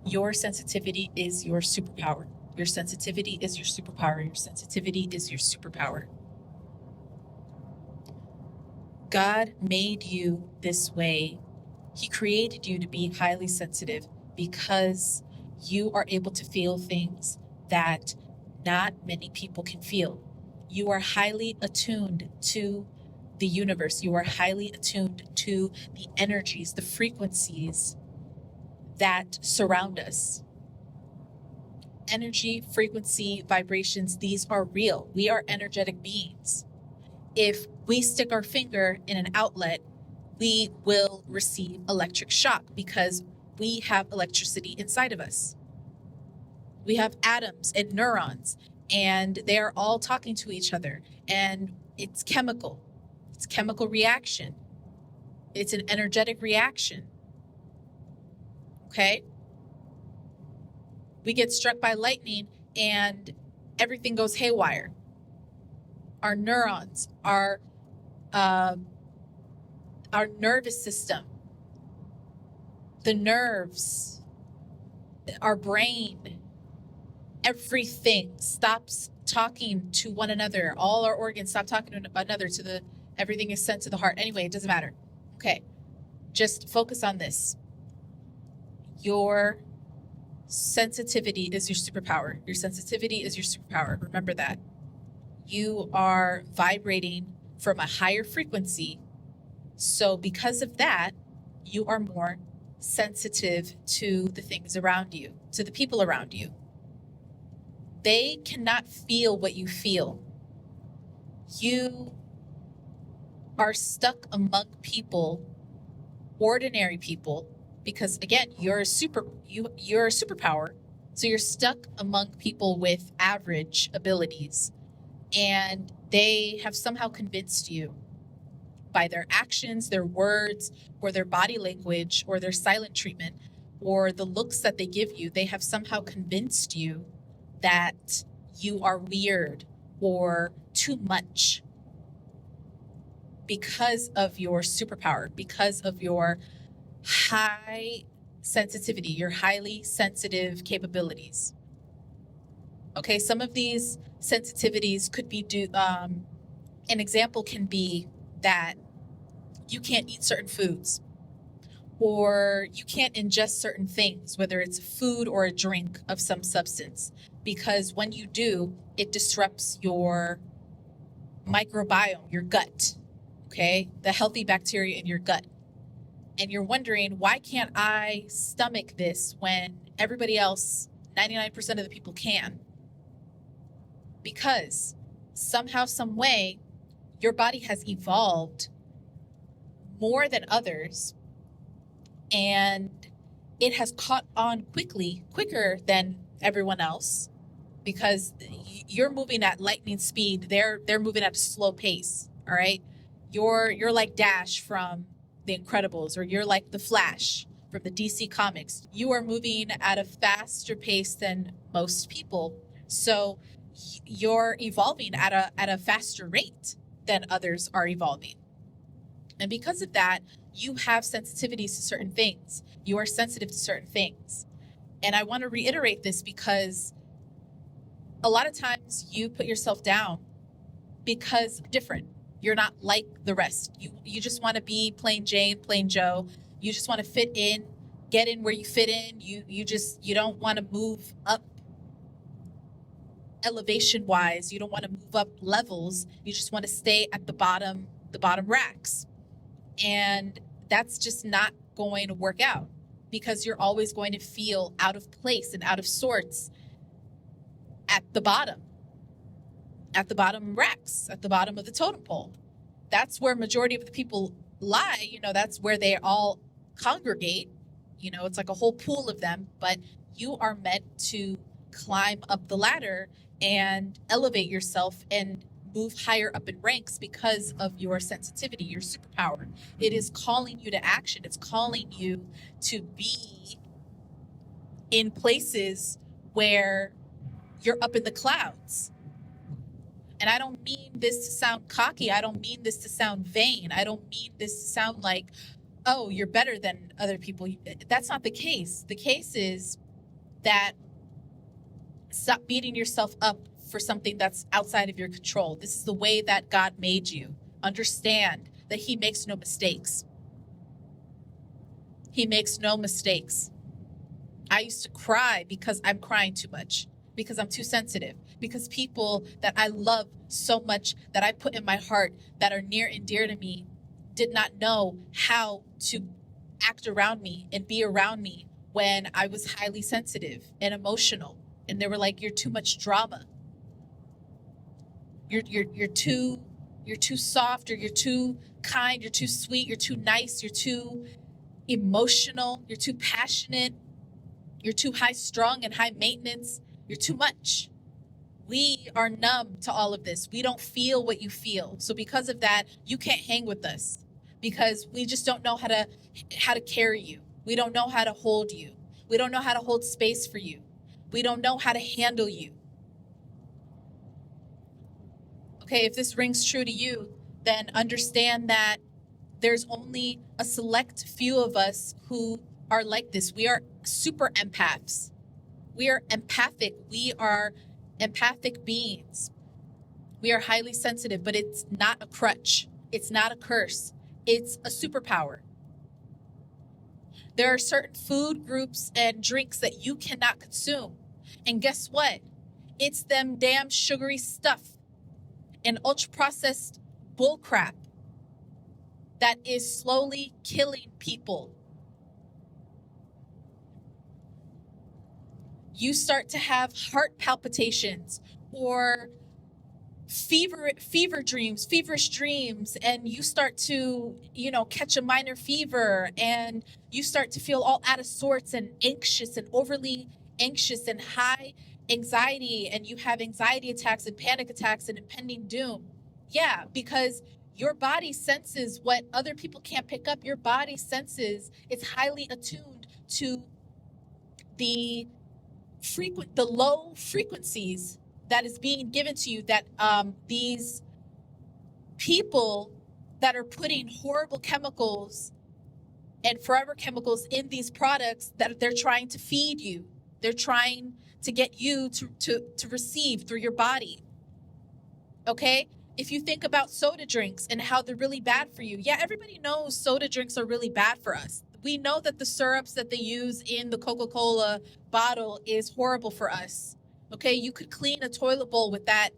Your sensitivity is your superpower. Your sensitivity is your superpower. Your sensitivity is your superpower. God made you this way. He created you to be highly sensitive because you are able to feel things that not many people can feel. You are highly attuned to the universe. You are highly attuned to the energies, the frequencies that surround us. Energy, frequency, vibrations, these are real. We are energetic beings. If we stick our finger in an outlet, we will receive electric shock because we have electricity inside of us. We have atoms and neurons, and they are all talking to each other, and it's chemical. It's chemical reaction. It's an energetic reaction. Okay? We get struck by lightning and everything goes haywire. Our neurons, our nervous system, the nerves, our brain, everything stops talking to one another. All our organs stop talking to one another. Everything is sent to the heart. Anyway, it doesn't matter. Okay, just focus on this. Your sensitivity is your superpower. Your sensitivity is your superpower. Remember that. You are vibrating from a higher frequency. So because of that, you are more sensitive to the things around you, to the people around you. They cannot feel what you feel. You are stuck among people, ordinary people, because again, you're a superpower. So you're stuck among people with average abilities, and they have somehow convinced you by their actions, their words, or their body language, or their silent treatment, or the looks that they give you. They have somehow convinced you that you are weird or too much because of your superpower, because of your high sensitivity, your highly sensitive capabilities. Okay, some of these sensitivities could be an example can be that you can't eat certain foods, or you can't ingest certain things, whether it's food or a drink of some substance, because when you do, it disrupts your microbiome, your gut, okay, the healthy bacteria in your gut. And you're wondering, why can't I stomach this when everybody else, 99% of the people can? Because somehow, some way, your body has evolved more than others, and it has caught on quicker than everyone else, because you're moving at lightning speed. They're moving at a slow pace. All right, you're like Dash from The Incredibles, or you're like the Flash from the DC Comics. You are moving at a faster pace than most people, so you're evolving at a faster rate than others are evolving. And because of that, you have sensitivities to certain things. You are sensitive to certain things. And I want to reiterate this because a lot of times you put yourself down because different. You're not like the rest. You just want to be plain Jane, plain Joe. You just want to fit in, get in where you fit in. You don't want to move up elevation wise. You don't want to move up levels. You just want to stay at the bottom racks. And that's just not going to work out, because you're always going to feel out of place and out of sorts at the bottom racks, at the bottom of the totem pole. That's where majority of the people lie. That's where they all congregate. It's like a whole pool of them, but you are meant to climb up the ladder and elevate yourself and move higher up in ranks because of your sensitivity, your superpower. It is calling you to action. It's calling you to be in places where you're up in the clouds. And I don't mean this to sound cocky. I don't mean this to sound vain. I don't mean this to sound like, oh, you're better than other people. That's not the case. The case is that stop beating yourself up for something that's outside of your control. This is the way that God made you. Understand that he makes no mistakes. He makes no mistakes. I used to cry because I'm crying too much, because I'm too sensitive, because people that I love so much, that I put in my heart, that are near and dear to me, did not know how to act around me and be around me when I was highly sensitive and emotional. And they were like, "You're too much drama. You're too soft, or you're too kind, you're too sweet, you're too nice, you're too emotional, you're too passionate, you're too high strung and high maintenance, you're too much." We are numb to all of this. We don't feel what you feel. So because of that, you can't hang with us, because we just don't know how to carry you. We don't know how to hold you. We don't know how to hold space for you. We don't know how to handle you. Okay, if this rings true to you, then understand that there's only a select few of us who are like this. We are super empaths. We are empathic. We are empathic beings. We are highly sensitive, but it's not a crutch. It's not a curse. It's a superpower. There are certain food groups and drinks that you cannot consume. And guess what? It's them damn sugary stuff and ultra processed bullcrap that is slowly killing people. You start to have heart palpitations or feverish dreams, and you start to, catch a minor fever, and you start to feel all out of sorts and anxious and overly anxious and high anxiety, and you have anxiety attacks and panic attacks and impending doom. Yeah, because your body senses what other people can't pick up. Your body senses, it's highly attuned to the low frequencies that is being given to you, that these people that are putting horrible chemicals and forever chemicals in these products that they're trying to feed you. They're trying to get you to receive through your body. Okay? If you think about soda drinks and how they're really bad for you. Yeah, everybody knows soda drinks are really bad for us. We know that the syrups that they use in the Coca-Cola bottle is horrible for us. Okay, you could clean a toilet bowl with that,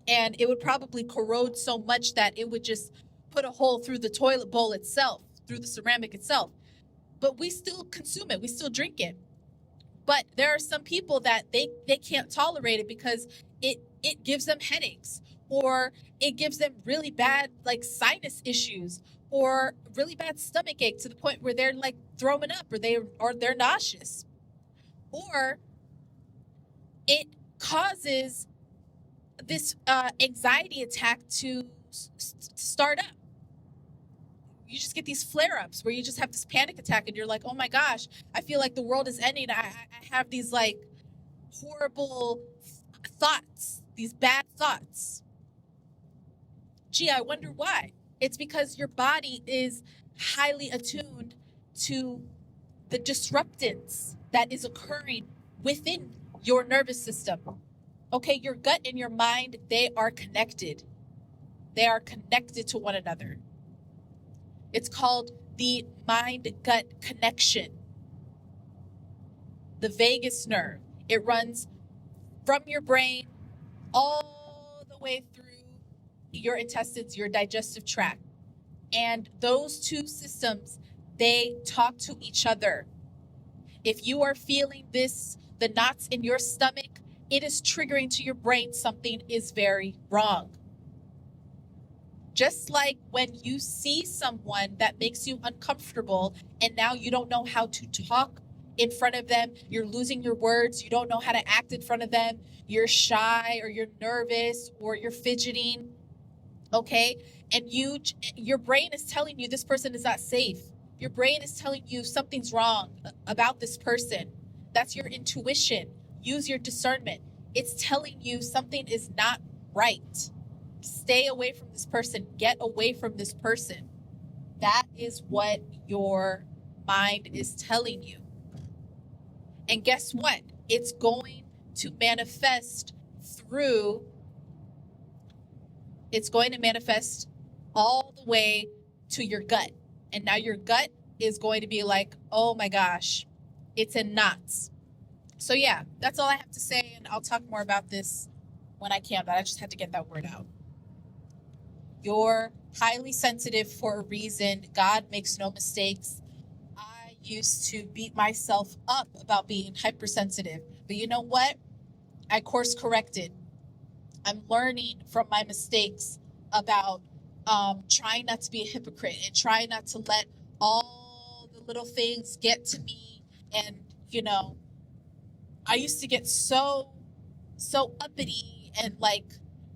and it would probably corrode so much that it would just put a hole through the toilet bowl itself, through the ceramic itself. But we still consume it. We still drink it. But there are some people that they can't tolerate it because it gives them headaches, or it gives them really bad sinus issues, or really bad stomach ache to the point where they're throwing up, or they're nauseous, or it causes this anxiety attack to start up. You just get these flare-ups where you just have this panic attack, and you're like, "Oh my gosh, I feel like the world is ending. I have these horrible thoughts, these bad thoughts." Gee, I wonder why. It's because your body is highly attuned to the disruptance that is occurring within your nervous system. Okay, your gut and your mind, they are connected. They are connected to one another. It's called the mind-gut connection. The vagus nerve. It runs from your brain all the way through your intestines, your digestive tract. And those two systems, they talk to each other. If you are feeling the knots in your stomach, it is triggering to your brain something is very wrong. Just like when you see someone that makes you uncomfortable and now you don't know how to talk in front of them, you're losing your words, you don't know how to act in front of them, you're shy or you're nervous or you're fidgeting, okay? And your brain is telling you this person is not safe. Your brain is telling you something's wrong about this person. That's your intuition. Use your discernment. It's telling you something is not right. Stay away from this person. Get away from this person. That is what your mind is telling you. And guess what? it's going to manifest through, it's going to manifest all the way to your gut. And now your gut is going to be like, oh my gosh, it's in knots. So yeah, that's all I have to say. And I'll talk more about this when I can, but I just had to get that word out. You're highly sensitive for a reason. God makes no mistakes. I used to beat myself up about being hypersensitive, but you know what? I course corrected. I'm learning from my mistakes about trying not to be a hypocrite and trying not to let all the little things get to me. And, you know, I used to get so uppity and like,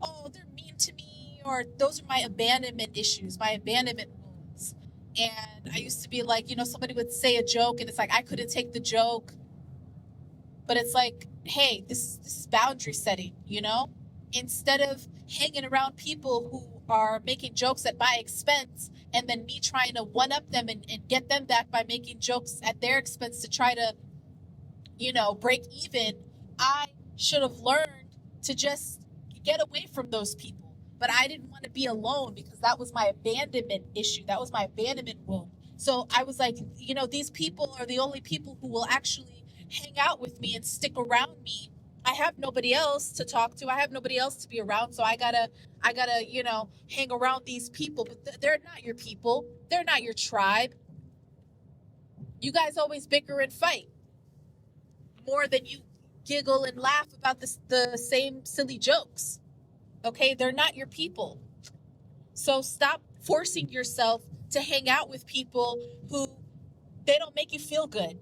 oh, they're mean to me, or those are my abandonment issues, my abandonment wounds. And I used to be like, you know, somebody would say a joke and it's like, I couldn't take the joke. But it's like, hey, this is boundary setting, you know? Instead of hanging around people who are making jokes at my expense and then me trying to one-up them and get them back by making jokes at their expense to try to, you know, break even, I should have learned to just get away from those people. But I didn't want to be alone because that was my abandonment issue. That was my abandonment wound. So I was like, you know, these people are the only people who will actually hang out with me and stick around me. I have nobody else to talk to. I have nobody else to be around. So I gotta, you know, hang around these people. But they're not your people. They're not your tribe. You guys always bicker and fight more than you giggle and laugh about the same silly jokes. Okay, they're not your people. So stop forcing yourself to hang out with people who they don't make you feel good.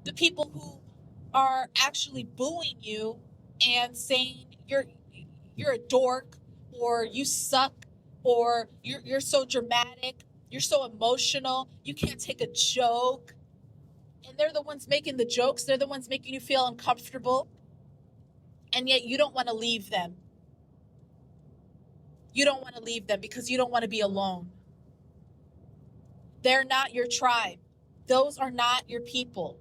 The people who are actually booing you and saying you're a dork, or you suck, or you're so dramatic, you're so emotional, you can't take a joke. And they're the ones making the jokes, they're the ones making you feel uncomfortable. And yet you don't want to leave them. You don't want to leave them because you don't want to be alone. They're not your tribe. Those are not your people.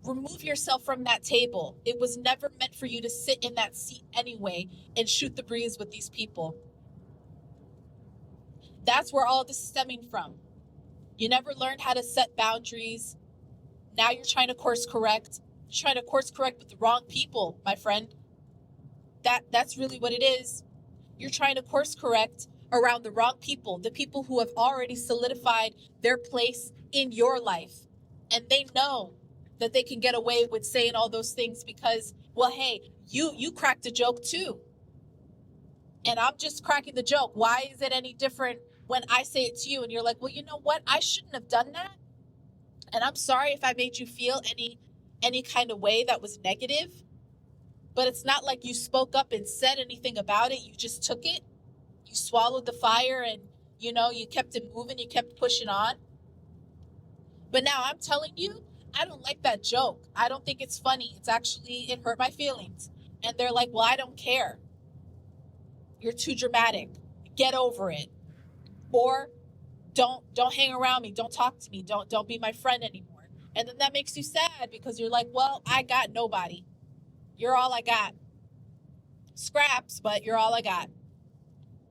Remove yourself from that table. It was never meant for you to sit in that seat anyway and shoot the breeze with these people. That's where all this is stemming from. You never learned how to set boundaries. Now you're trying to course correct. You're trying to course correct with the wrong people, my friend. That's really what it is. You're trying to course correct around the wrong people, the people who have already solidified their place in your life. And they know that they can get away with saying all those things because, well, hey, you cracked a joke too. And I'm just cracking the joke. Why is it any different when I say it to you and you're like, well, you know what? I shouldn't have done that. And I'm sorry if I made you feel any kind of way that was negative. But it's not like you spoke up and said anything about it. You just took it. You swallowed the fire and, you know, you kept it moving. You kept pushing on. But now I'm telling you, I don't like that joke. I don't think it's funny. It hurt my feelings. And they're like, well, I don't care. You're too dramatic. Get over it. Or don't hang around me. Don't talk to me. Don't be my friend anymore. And then that makes you sad because you're like, well, I got nobody. You're all I got. Scraps, but you're all I got.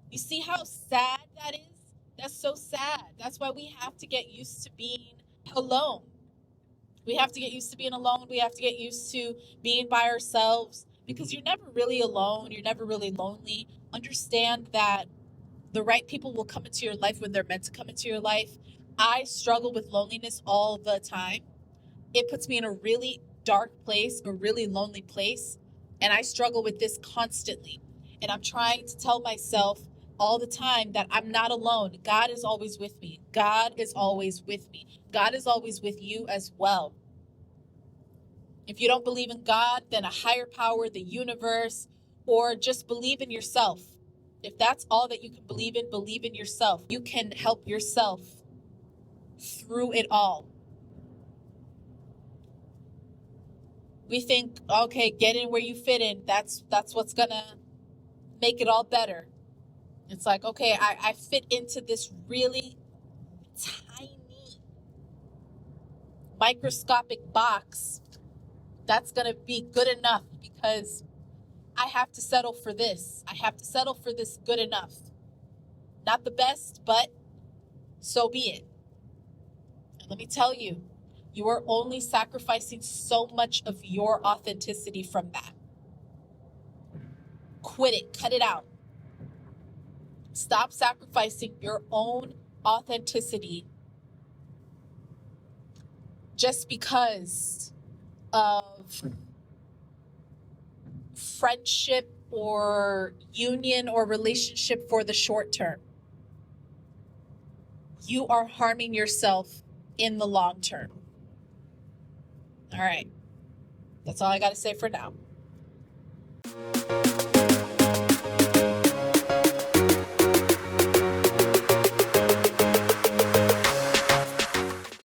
You see how sad that is? That's so sad. That's why we have to get used to being alone. We have to get used to being alone. We have to get used to being by ourselves because you're never really alone. You're never really lonely. Understand that the right people will come into your life when they're meant to come into your life. I struggle with loneliness all the time. It puts me in a really dark place, a really lonely place. And I struggle with this constantly. And I'm trying to tell myself all the time that I'm not alone. God is always with me. God is always with me. God is always with you as well. If you don't believe in God, then a higher power, the universe, or just believe in yourself. If that's all that you can believe in yourself. You can help yourself through it all. We think, okay, get in where you fit in. That's what's gonna make it all better. It's like, okay, I fit into this really tiny microscopic box, that's going to be good enough because I have to settle for this. I have to settle for this good enough. Not the best, but so be it. And let me tell you, you are only sacrificing so much of your authenticity from that. Quit it. Cut it out. Stop sacrificing your own authenticity just because of friendship or union or relationship for the short term. You are harming yourself in the long term. All right. That's all I got to say for now.